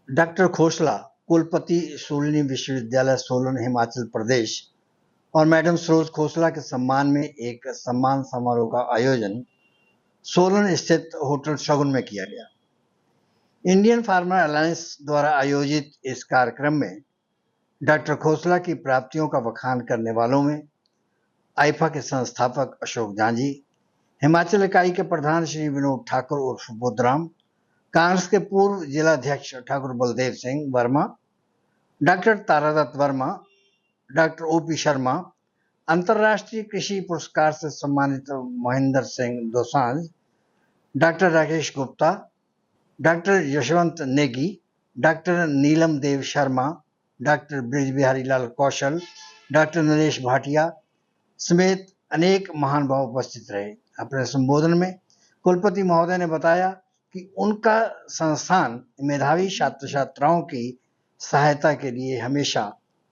Doctor Khosla, कुलपति शूलिनी विश्वविद्यालय सोलन, हिमाचल प्रदेश और मैडम सरोज खोसला के सम्मान में एक सम्मान समारोह का आयोजन सोलन स्थित होटल शगुन में किया गया। इंडियन फार्मर अलायंस द्वारा आयोजित इस कार्यक्रम में डॉक्टर खोसला की प्राप्तियों का बखान करने वालों में आईफा के संस्थापक अशोक जांजी, हिमाचल इकाई के प्रधान श्री विनोद ठाकुर उर्फ बुद्धराम, कांग्रेस के पूर्व जिलाध्यक्ष Thakur Baldev Singh Verma, doctor Taradatt Verma, doctor OP Sharma, अंतर्राष्ट्रीय कृषि पुरस्कार से सम्मानित Mahendra Singh Dosanjh, doctor Rakesh Gupta, doctor Yashwant Negi, doctor Neelam Dev Sharma, doctor Brij Bihari Lal Kaushal, doctor Naresh Bhatia समेत अनेक महान भाव उपस्थित रहे। अपने संबोधन में कुलपति महोदय ने बताया कि उनका संस्थान मेधावी छात्र छात्राओं की सहायता के लिए हमेशा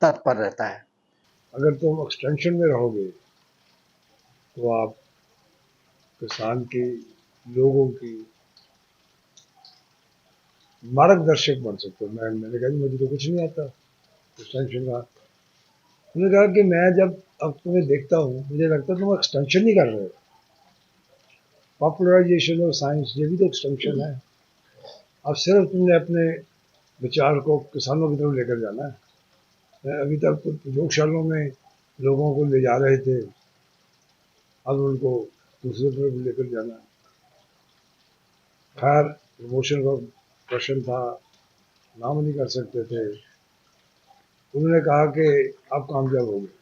तत्पर रहता है। अगर तुम एक्सटेंशन में रहोगे तो आप किसान की, लोगों की मार्गदर्शक बन सकते हो। मैंने कहा मुझे तो कुछ नहीं आता एक्सटेंशन का। उन्होंने कहा कि मैं जब अब तुम्हें देखता हूँ मुझे लगता है तुम एक्सटेंशन नहीं कर रहे हो। पॉपुलराइजेशन ऑफ साइंस ये भी तो एक्सटेंशन है। अब सिर्फ तुमने अपने विचार को किसानों की तरफ लेकर जाना है। अभी तक तो प्रयोगशालाओं में लोगों को ले जा रहे थे, अब उनको दूसरी तरफ लेकर जाना है। खैर प्रमोशन का प्रश्न था, नाम नहीं कर सकते थे। उन्होंने कहा कि आप कामयाब हो गए,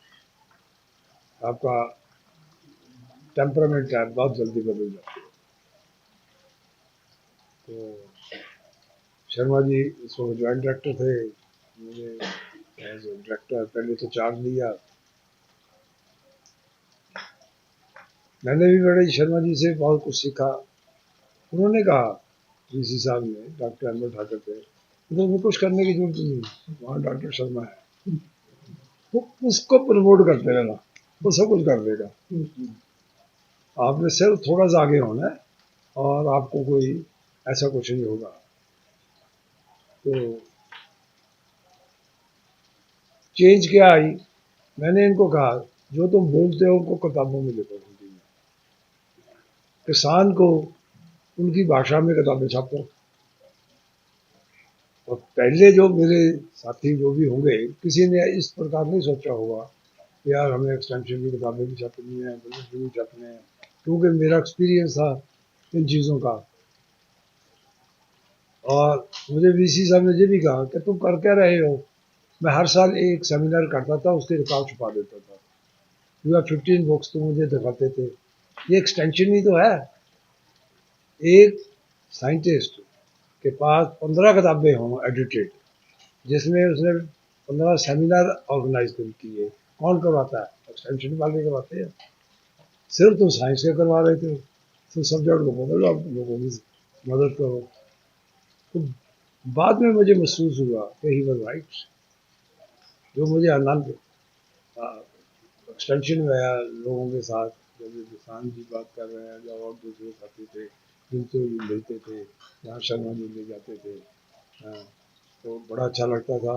आपका टेम्परामेंट है बहुत जल्दी बदल जाता है। तो शर्मा जी इस वक्त ज्वाइंट डायरेक्टर थे, मुझे एज ए डायरेक्टर पहले तो चार्ज लिया। मैंने भी बड़े शर्मा जी से बहुत कुछ सीखा। उन्होंने कहा डीसी साहब ने, डॉक्टर अहमद ठाकर थे, तो कुछ करने की जरूरत नहीं, वहाँ डॉक्टर शर्मा है, वो उसको प्रमोट करते रहना, वो सब कुछ कर देगा। आपने सिर्फ थोड़ा सा आगे होना है और आपको कोई ऐसा कुछ नहीं होगा। तो चेंज क्या आई, मैंने इनको कहा जो तुम बोलते हो उनको किताबों में लिखो, किसान को उनकी भाषा में किताबें छापो। और पहले जो मेरे साथी जो भी होंगे, किसी ने इस प्रकार नहीं सोचा होगा कि यार हमें एक्सटेंशन की किताबें भी छापनी है, भी छापने हैं, क्योंकि मेरा एक्सपीरियंस था इन चीज़ों का। और मुझे वीसी साहब ने ये भी कहा कि तुम कर क्या रहे हो। मैं हर साल एक सेमिनार करता था, उसके रिकॉर्ड छुपा देता था। यू आर 15 बुक्स तो मुझे दिखाते थे, ये एक्सटेंशन ही तो है। एक साइंटिस्ट के पास 15 किताबें हों एडिटेड, जिसमें उसने 15 सेमिनार ऑर्गेनाइज किए, कौन करवाता है? एक्सटेंशन वाले करवाते हैं। सिर्फ तुम साइंस के करवा रहे थे, तो सब्जेक्ट को बदलो, आप लोगों की मदद करो। तो बाद में मुझे महसूस हुआ कि ही वाज राइट। जो मुझे आनंद एक्सटेंशन में आया लोगों के साथ, जब किसान जी बात कर रहे हैं, जब और दूसरे साथी थे जिनसे मिलते थे, जहाँ शर्मा जी ले जाते थे, हाँ, तो बड़ा अच्छा लगता था।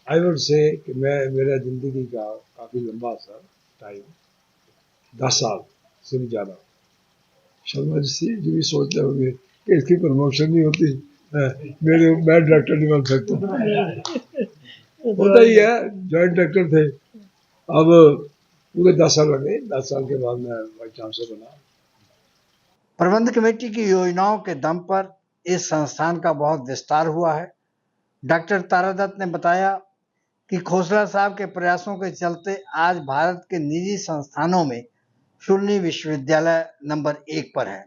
आई वुड से कि मैं, मेरा ज़िंदगी का काफ़ी लंबा सा टाइम, 10 साल से भी ज़्यादा। शर्मा जी भी सोचते होंगे कि इसकी प्रमोशन नहीं होती, मैं डायरेक्टर नहीं बन सकता। होता ही है, जॉइंट डायरेक्टर थे। अब पूरे 10 साल लगे, 10 साल के बाद मैं वाइस चांसलर बना। प्रबंध कमेटी की योजनाओं के दम पर इस संस्थान का बहुत विस्तार हुआ है। डॉक्टर तारादत्त ने बताया कि खोसला साहब के प्रयासों के चलते आज भारत के निजी संस्थानों में शूलिनी विश्वविद्यालय नंबर 1 पर है।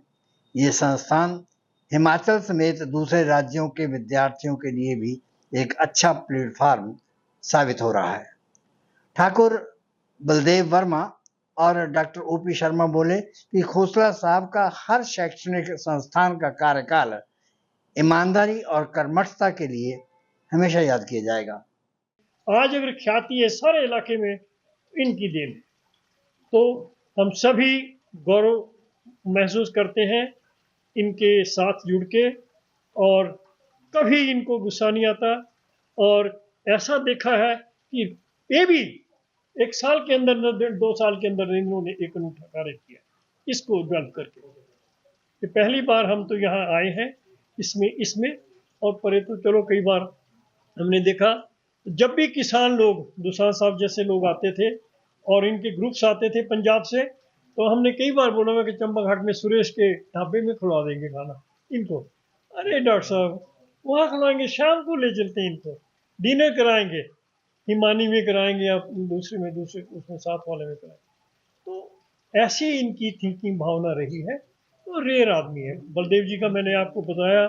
ये संस्थान हिमाचल समेत दूसरे राज्यों के विद्यार्थियों के लिए भी एक अच्छा प्लेटफॉर्म साबित हो रहा है। ठाकुर बलदेव वर्मा और डॉक्टर ओपी शर्मा बोले कि खोसला साहब का हर शैक्षणिक संस्थान का कार्यकाल ईमानदारी और कर्मठता के लिए हमेशा याद किया जाएगा। आज अगर ख्याति है सारे इलाके में, इनकी देन है। तो हम सभी गौरव महसूस करते हैं इनके साथ जुड़ के। और कभी इनको गुस्सा नहीं आता। और ऐसा देखा है कि ये भी 1 साल के अंदर, 2 साल के अंदर इन्होंने एक अनूठा कार्य किया इसको डेवलप करके। कि पहली बार हम तो यहाँ आए हैं इसमें और परे तो चलो कई बार हमने देखा, जब भी किसान लोग, दुसांझ साहब जैसे लोग आते थे और इनके ग्रुप्स आते थे पंजाब से, तो हमने कई बार बोला हुआ कि चंबा घाट में सुरेश के ढाबे में खिलवा देंगे खाना इनको। अरे डॉक्टर साहब वहाँ खिलवाएंगे, शाम को ले चलते हैं इनको, डिनर कराएंगे, हिमानी में कराएंगे या दूसरे उसमें साथ वाले में कराएंगे। तो ऐसी इनकी थिंकिंग भावना रही है। तो रेयर आदमी है। बलदेव जी का मैंने आपको बताया,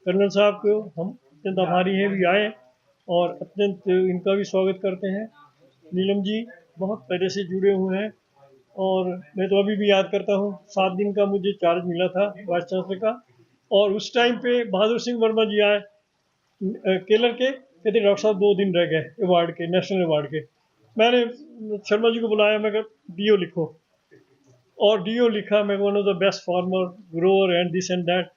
कर्नल साहब को हम अत्यंत आभारी हैं भी आए और अत्यंत इनका भी स्वागत करते हैं। नीलम जी बहुत पहले से जुड़े हुए हैं और मैं तो अभी भी याद करता हूँ 7 दिन का मुझे चार्ज मिला था वाइस चांसलर का, और उस टाइम पे बहादुर सिंह वर्मा जी आए केलर के, कहते डॉक्टर साहब 2 दिन रह गए अवार्ड के, नेशनल अवार्ड के। मैंने शर्मा जी को बुलाया, मैं कहा डीओ लिखो, और डीओ लिखा। मैं one of the best farmer grower and this and that.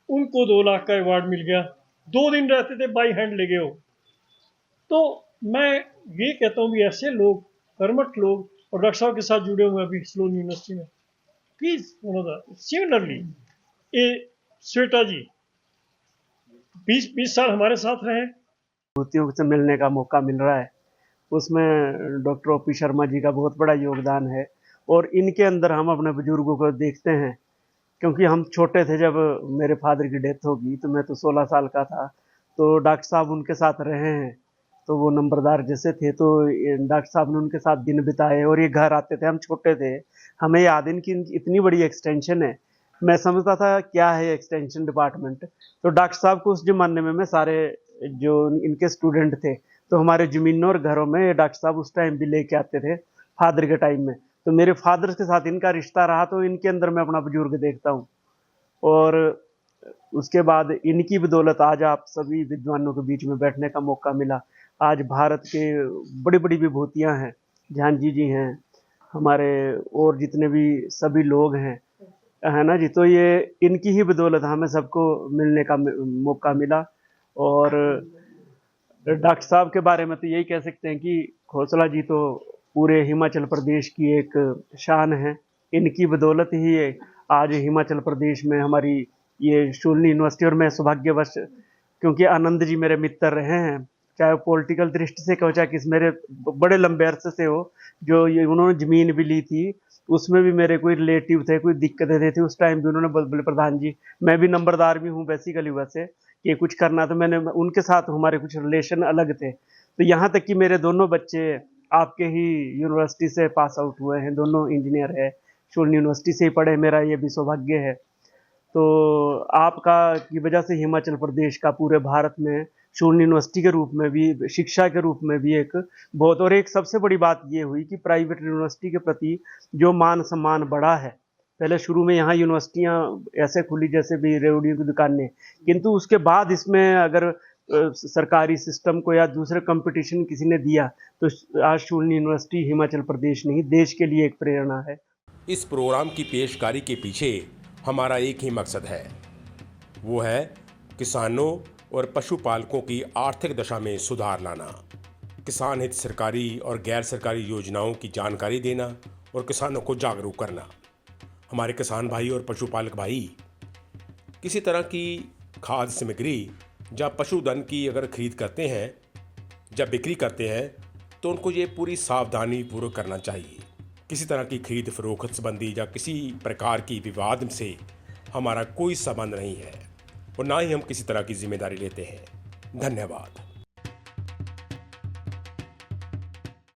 उनको 2 लाख का अवार्ड मिल गया। 2 दिन रहते थे, बाई हैंड ले गए हो। तो मैं ये कहता हूँ भी ऐसे लोग, कर्मठ लोग, और डॉक्टर साहब के साथ जुड़े हुए अभी सोलन यूनिवर्सिटी में। प्लीज सिमिलरली ये श्वेता जी 20 साल हमारे साथ रहे। विभूतियों से मिलने का मौका मिल रहा है, उसमें डॉक्टर ओपी शर्मा जी का बहुत बड़ा योगदान है। और इनके अंदर हम अपने बुजुर्गों को देखते हैं, क्योंकि हम छोटे थे जब मेरे फादर की डेथ होगी, तो मैं तो 16 साल का था। तो डॉक्टर साहब उनके साथ रहे हैं, तो वो नंबरदार जैसे थे, तो डॉक्टर साहब ने उनके साथ दिन बिताए और ये घर आते थे। हम छोटे थे, हमें याद है इनकी इतनी बड़ी एक्सटेंशन है। मैं समझता था क्या है एक्सटेंशन डिपार्टमेंट। तो डॉक्टर साहब को उस जमाने में मैं सारे जो इनके स्टूडेंट थे, तो हमारे ज़मीनों और घरों में डॉक्टर साहब उस टाइम भी लेके आते थे फादर के टाइम में। तो मेरे फादर के साथ इनका रिश्ता रहा, तो इनके अंदर मैं अपना बुजुर्ग देखता हूँ। और उसके बाद इनकी बदौलत आज आप सभी विद्वानों के बीच में बैठने का मौका मिला। आज भारत के बड़ी बड़ी विभूतियाँ हैं, झांझी जी हैं, हमारे और जितने भी सभी लोग हैं, है ना जी। तो ये इनकी ही बदौलत हमें सबको मिलने का मौका मिला। और डॉक्टर साहब के बारे में तो यही कह सकते हैं कि खोसला जी तो पूरे हिमाचल प्रदेश की एक शान है। इनकी बदौलत ही आज हिमाचल प्रदेश में हमारी ये शूलिनी यूनिवर्सिटी, और मैं सौभाग्यवश, क्योंकि आनंद जी मेरे मित्र रहे हैं, चाहे पॉलिटिकल दृष्टि से कहो चाहे किस, मेरे बड़े लंबे अरसे से हो, जो ये उन्होंने ज़मीन भी ली थी, उसमें भी मेरे कोई रिलेटिव थे, कोई दिक्कतें थे उस टाइम भी उन्होंने बोले प्रधान जी, मैं भी नंबरदार भी हूँ बेसिकली, वैसे कि कुछ करना, तो मैंने उनके साथ हमारे कुछ रिलेशन अलग थे। तो यहाँ तक कि मेरे दोनों बच्चे आपके ही यूनिवर्सिटी से पास आउट हुए हैं, दोनों इंजीनियर है, शूलिनी यूनिवर्सिटी से ही पढ़े, मेरा ये भी सौभाग्य है। तो आपका की वजह से हिमाचल प्रदेश का पूरे भारत में शूलिनी यूनिवर्सिटी के रूप में भी, शिक्षा के रूप में भी एक बहुत, और एक सबसे बड़ी बात ये हुई कि प्राइवेट यूनिवर्सिटी के प्रति जो मान सम्मान बढ़ा है। पहले शुरू में यहाँ यूनिवर्सिटियाँ ऐसे खुली जैसे भी रेवड़ियों की दुकानें, किंतु उसके बाद इसमें अगर सरकारी सिस्टम को या दूसरे कंपटीशन किसी ने दिया, तो आज शूलिनी यूनिवर्सिटी हिमाचल प्रदेश नहीं देश के लिए एक प्रेरणा है। इस प्रोग्राम की पेशकारी के पीछे हमारा एक ही मकसद है, वो है किसानों और पशुपालकों की आर्थिक दशा में सुधार लाना, किसान हित सरकारी और गैर सरकारी योजनाओं की जानकारी देना और किसानों को जागरूक करना। हमारे किसान भाई और पशुपालक भाई किसी तरह की खाद्य सामग्री या पशुधन की अगर खरीद करते हैं, जब बिक्री करते हैं, तो उनको ये पूरी सावधानी पूर्वक करना चाहिए। किसी तरह की खरीद फरोख्त संबंधी या किसी प्रकार की विवाद से हमारा कोई संबंध नहीं है और ना ही हम किसी तरह की जिम्मेदारी लेते हैं। धन्यवाद।